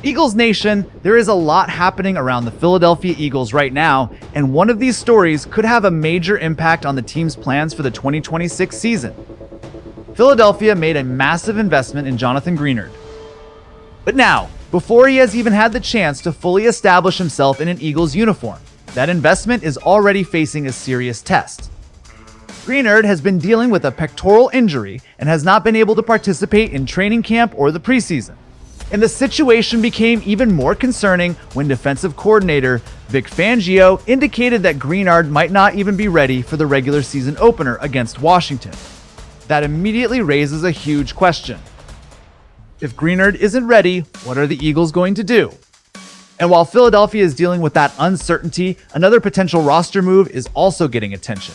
Eagles Nation, there is a lot happening around the Philadelphia Eagles right now, and one of these stories could have a major impact on the team's plans for the 2026 season. Philadelphia made a massive investment in Jonathan Greenard. But now, before he has even had the chance to fully establish himself in an Eagles uniform, that investment is already facing a serious test. Greenard has been dealing with a pectoral injury and has not been able to participate in training camp or the preseason. And the situation became even more concerning when defensive coordinator Vic Fangio indicated that Greenard might not even be ready for the regular season opener against Washington. That immediately raises a huge question. If Greenard isn't ready, what are the Eagles going to do? And while Philadelphia is dealing with that uncertainty, another potential roster move is also getting attention.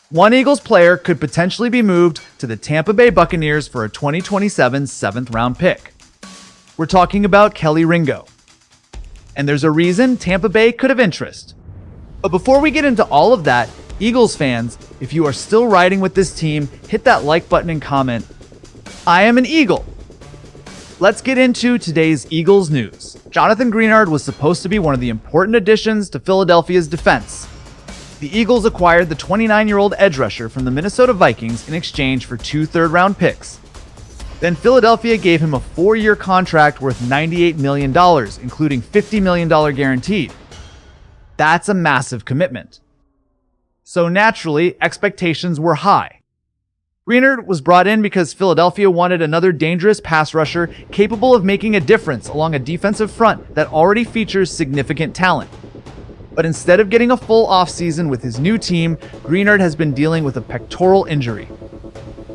One Eagles player could potentially be moved to the Tampa Bay Buccaneers for a 2027 7th round pick. We're talking about Kelly Ringo. And there's a reason Tampa Bay could have interest. But before we get into all of that, Eagles fans, if you are still riding with this team, hit that like button and comment, "I am an Eagle." Let's get into today's Eagles news. Jonathan Greenard was supposed to be one of the important additions to Philadelphia's defense. The Eagles acquired the 29-year-old edge rusher from the Minnesota Vikings in exchange for 2 third-round picks. Then Philadelphia gave him a 4-year contract worth $98 million, including $50 million guaranteed. That's a massive commitment. So naturally, expectations were high. Greenard was brought in because Philadelphia wanted another dangerous pass rusher capable of making a difference along a defensive front that already features significant talent. But instead of getting a full offseason with his new team, Greenard has been dealing with a pectoral injury.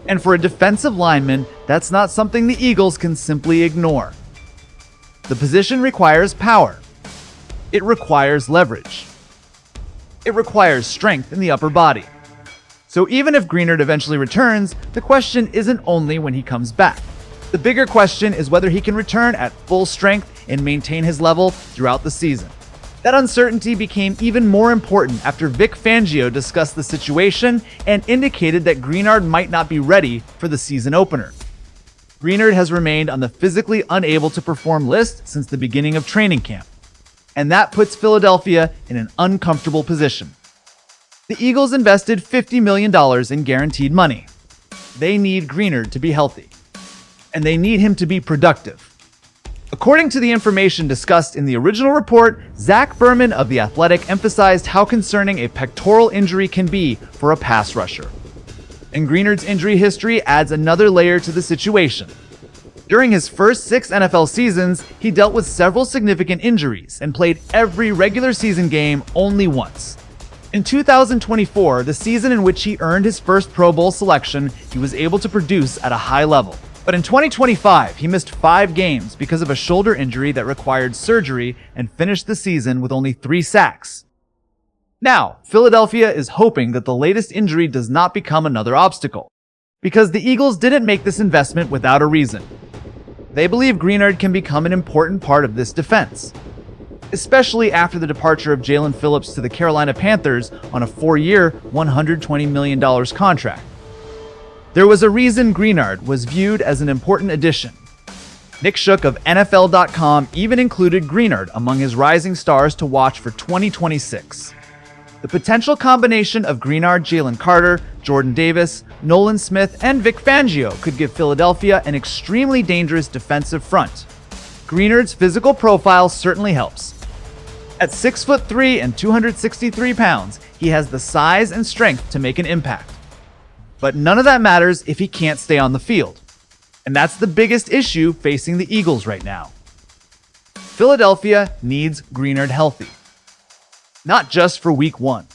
And for a defensive lineman, that's not something the Eagles can simply ignore. The position requires power. It requires leverage. It requires strength in the upper body. So even if Greenard eventually returns, the question isn't only when he comes back. The bigger question is whether he can return at full strength and maintain his level throughout the season. That uncertainty became even more important after Vic Fangio discussed the situation and indicated that Greenard might not be ready for the season opener. Greenard has remained on the physically unable to perform list since the beginning of training camp, and that puts Philadelphia in an uncomfortable position. The Eagles invested $50 million in guaranteed money. They need Greenard to be healthy, and they need him to be productive. According to the information discussed in the original report, Zach Berman of The Athletic emphasized how concerning a pectoral injury can be for a pass rusher. And Greenard's injury history adds another layer to the situation. During his first 6 NFL seasons, he dealt with several significant injuries and played every regular season game only once. In 2024, the season in which he earned his first Pro Bowl selection, he was able to produce at a high level. But in 2025, he missed 5 games because of a shoulder injury that required surgery and finished the season with only 3 sacks. Now, Philadelphia is hoping that the latest injury does not become another obstacle, because the Eagles didn't make this investment without a reason. They believe Greenard can become an important part of this defense, especially after the departure of Jalen Phillips to the Carolina Panthers on a 4-year, $120 million contract. There was a reason Greenard was viewed as an important addition. Nick Shook of NFL.com even included Greenard among his rising stars to watch for 2026. The potential combination of Greenard, Jalen Carter, Jordan Davis, Nolan Smith, and Vic Fangio could give Philadelphia an extremely dangerous defensive front. Greenard's physical profile certainly helps. At 6'3" and 263 pounds, he has the size and strength to make an impact. But none of that matters if he can't stay on the field. And that's the biggest issue facing the Eagles right now. Philadelphia needs Greenard healthy. Not just for week 1.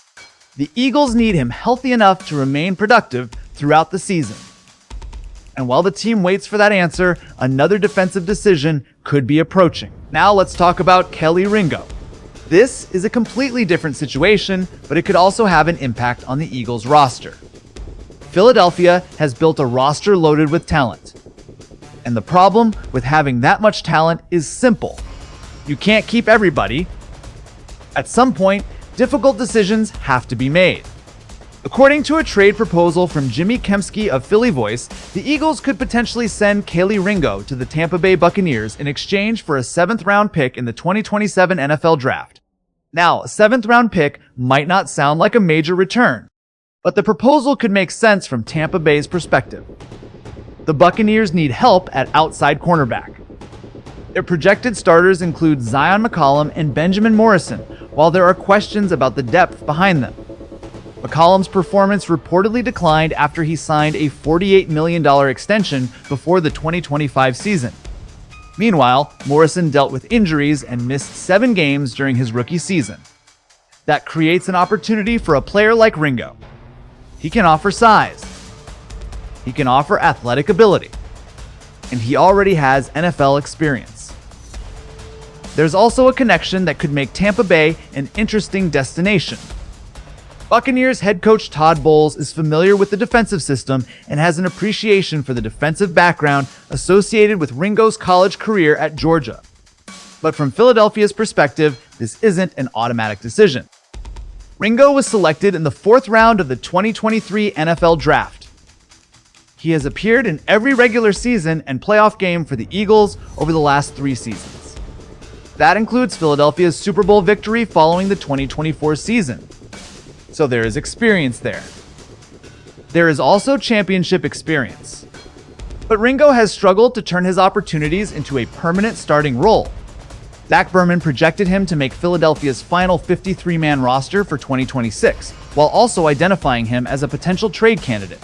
The Eagles need him healthy enough to remain productive throughout the season. And while the team waits for that answer, another defensive decision could be approaching. Now let's talk about Kelly Ringo. This is a completely different situation, but it could also have an impact on the Eagles roster. Philadelphia has built a roster loaded with talent. And the problem with having that much talent is simple. You can't keep everybody. At some point, difficult decisions have to be made. According to a trade proposal from Jimmy Kempski of Philly Voice, the Eagles could potentially send Kelee Ringo to the Tampa Bay Buccaneers in exchange for a 7th-round pick in the 2027 NFL Draft. Now, a 7th-round pick might not sound like a major return, but the proposal could make sense from Tampa Bay's perspective. The Buccaneers need help at outside cornerback. Their projected starters include Zion McCollum and Benjamin Morrison, while there are questions about the depth behind them. McCollum's performance reportedly declined after he signed a $48 million extension before the 2025 season. Meanwhile, Morrison dealt with injuries and missed 7 games during his rookie season. That creates an opportunity for a player like Ringo. He can offer size. He can offer athletic ability. And he already has NFL experience. There's also a connection that could make Tampa Bay an interesting destination. Buccaneers head coach Todd Bowles is familiar with the defensive system and has an appreciation for the defensive background associated with Ringo's college career at Georgia. But from Philadelphia's perspective, this isn't an automatic decision. Ringo was selected in the 4th round of the 2023 NFL Draft. He has appeared in every regular season and playoff game for the Eagles over the last 3 seasons. That includes Philadelphia's Super Bowl victory following the 2024 season. So there is experience there. There is also championship experience. But Ringo has struggled to turn his opportunities into a permanent starting role. Zach Berman projected him to make Philadelphia's final 53-man roster for 2026, while also identifying him as a potential trade candidate.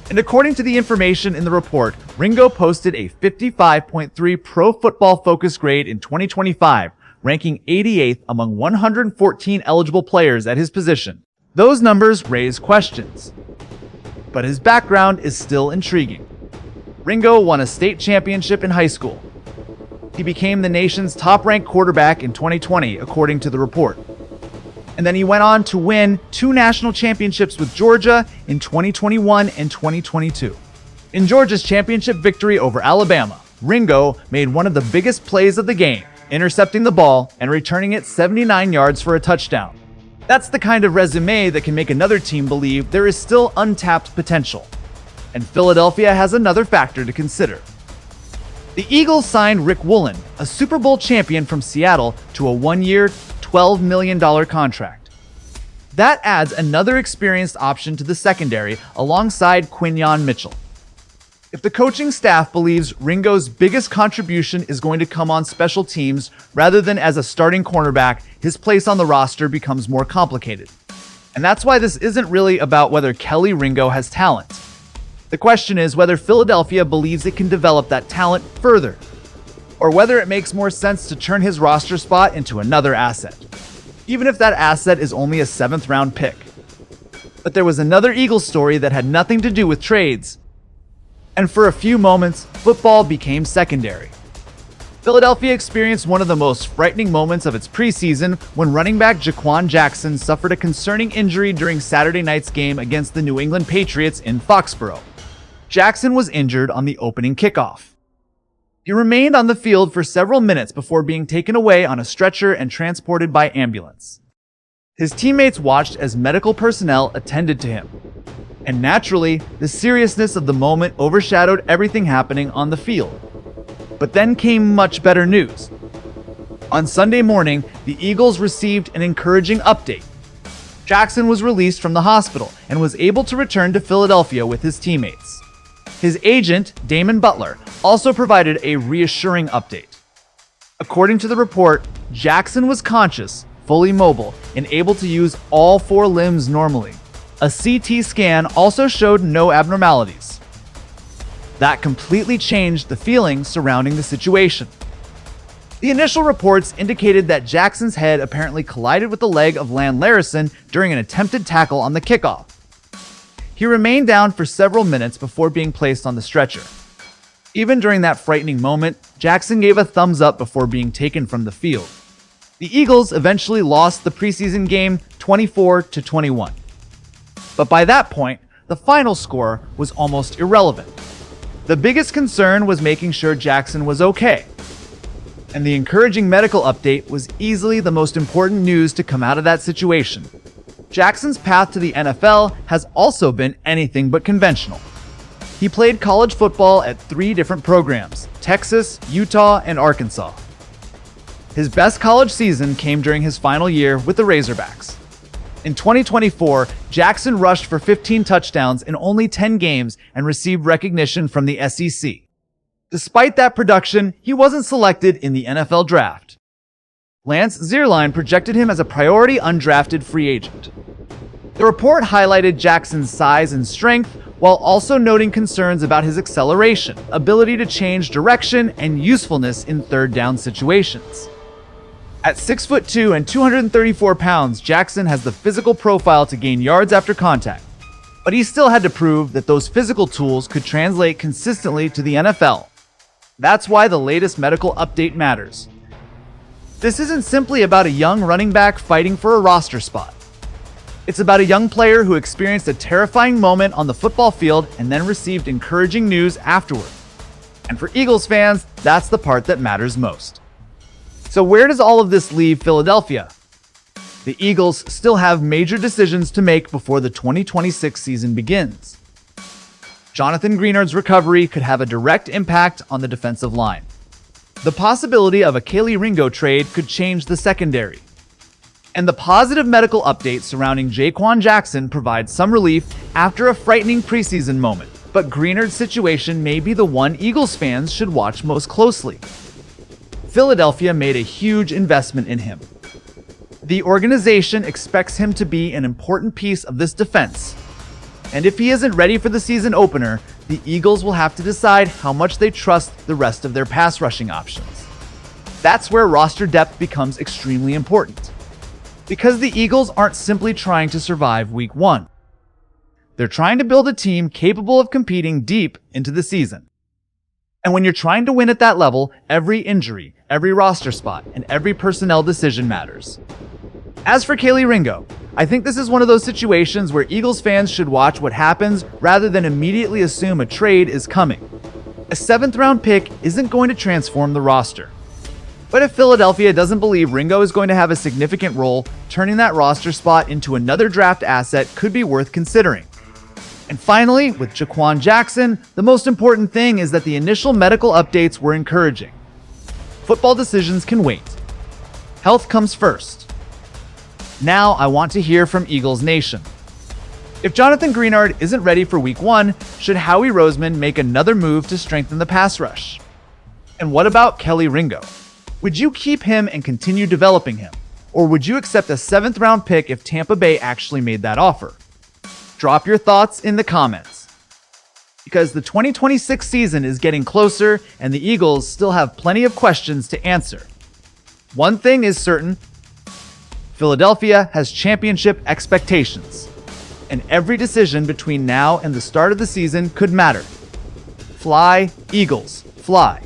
And according to the information in the report, Ringo posted a 55.3 Pro Football Focus grade in 2025, ranking 88th among 114 eligible players at his position. Those numbers raise questions. But his background is still intriguing. Ringo won a state championship in high school. He became the nation's top-ranked quarterback in 2020, according to the report. And then he went on to win 2 national championships with Georgia in 2021 and 2022. In Georgia's championship victory over Alabama, Ringo made one of the biggest plays of the game, intercepting the ball and returning it 79 yards for a touchdown. That's the kind of resume that can make another team believe there is still untapped potential. And Philadelphia has another factor to consider. The Eagles signed Rick Woolen, a Super Bowl champion from Seattle, to a 1-year, $12 million contract. That adds another experienced option to the secondary alongside Quinyon Mitchell. If the coaching staff believes Ringo's biggest contribution is going to come on special teams rather than as a starting cornerback, his place on the roster becomes more complicated. And that's why this isn't really about whether Kelee Ringo has talent. The question is whether Philadelphia believes it can develop that talent further, or whether it makes more sense to turn his roster spot into another asset, even if that asset is only a 7th-round pick. But there was another Eagles story that had nothing to do with trades. And for a few moments, football became secondary. Philadelphia experienced one of the most frightening moments of its preseason when running back Jaquan Jackson suffered a concerning injury during Saturday night's game against the New England Patriots in Foxborough. Jackson was injured on the opening kickoff. He remained on the field for several minutes before being taken away on a stretcher and transported by ambulance. His teammates watched as medical personnel attended to him. And naturally, the seriousness of the moment overshadowed everything happening on the field. But then came much better news. On Sunday morning, the Eagles received an encouraging update. Jackson was released from the hospital and was able to return to Philadelphia with his teammates. His agent, Damon Butler, also provided a reassuring update. According to the report, Jackson was conscious, fully mobile, and able to use all 4 limbs normally. A CT scan also showed no abnormalities. That completely changed the feeling surrounding the situation. The initial reports indicated that Jackson's head apparently collided with the leg of Lan Larison during an attempted tackle on the kickoff. He remained down for several minutes before being placed on the stretcher. Even during that frightening moment, Jackson gave a thumbs up before being taken from the field. The Eagles eventually lost the preseason game 24-21. But by that point, the final score was almost irrelevant. The biggest concern was making sure Jackson was okay. And the encouraging medical update was easily the most important news to come out of that situation. Jackson's path to the NFL has also been anything but conventional. He played college football at 3 different programs: Texas, Utah, and Arkansas. His best college season came during his final year with the Razorbacks. In 2024, Jackson rushed for 15 touchdowns in only 10 games and received recognition from the SEC. Despite that production, he wasn't selected in the NFL draft. Lance Zierlein projected him as a priority undrafted free agent. The report highlighted Jackson's size and strength, while also noting concerns about his acceleration, ability to change direction, and usefulness in third down situations. At 6'2" and 234 pounds, Jackson has the physical profile to gain yards after contact, but he still had to prove that those physical tools could translate consistently to the NFL. That's why the latest medical update matters. This isn't simply about a young running back fighting for a roster spot. It's about a young player who experienced a terrifying moment on the football field and then received encouraging news afterward. And for Eagles fans, that's the part that matters most. So where does all of this leave Philadelphia? The Eagles still have major decisions to make before the 2026 season begins. Jonathan Greenard's recovery could have a direct impact on the defensive line. The possibility of a Kelee Ringo trade could change the secondary. And the positive medical updates surrounding Jaquan Jackson provide some relief after a frightening preseason moment. But Greenard's situation may be the one Eagles fans should watch most closely. Philadelphia made a huge investment in him. The organization expects him to be an important piece of this defense. And if he isn't ready for the season opener, the Eagles will have to decide how much they trust the rest of their pass rushing options. That's where roster depth becomes extremely important. Because the Eagles aren't simply trying to survive Week 1. They're trying to build a team capable of competing deep into the season. And when you're trying to win at that level, every injury, every roster spot, and every personnel decision matters. As for Kelee Ringo, I think this is one of those situations where Eagles fans should watch what happens rather than immediately assume a trade is coming. A 7th-round pick isn't going to transform the roster. But if Philadelphia doesn't believe Ringo is going to have a significant role, turning that roster spot into another draft asset could be worth considering. And finally, with Jaquan Jackson, the most important thing is that the initial medical updates were encouraging. Football decisions can wait. Health comes first. Now I want to hear from Eagles Nation. If Jonathan Greenard isn't ready for Week 1, should Howie Roseman make another move to strengthen the pass rush? And what about Kelee Ringo? Would you keep him and continue developing him? Or would you accept a 7th-round pick if Tampa Bay actually made that offer? Drop your thoughts in the comments. Because the 2026 season is getting closer and the Eagles still have plenty of questions to answer. One thing is certain: Philadelphia has championship expectations. And every decision between now and the start of the season could matter. Fly, Eagles, fly.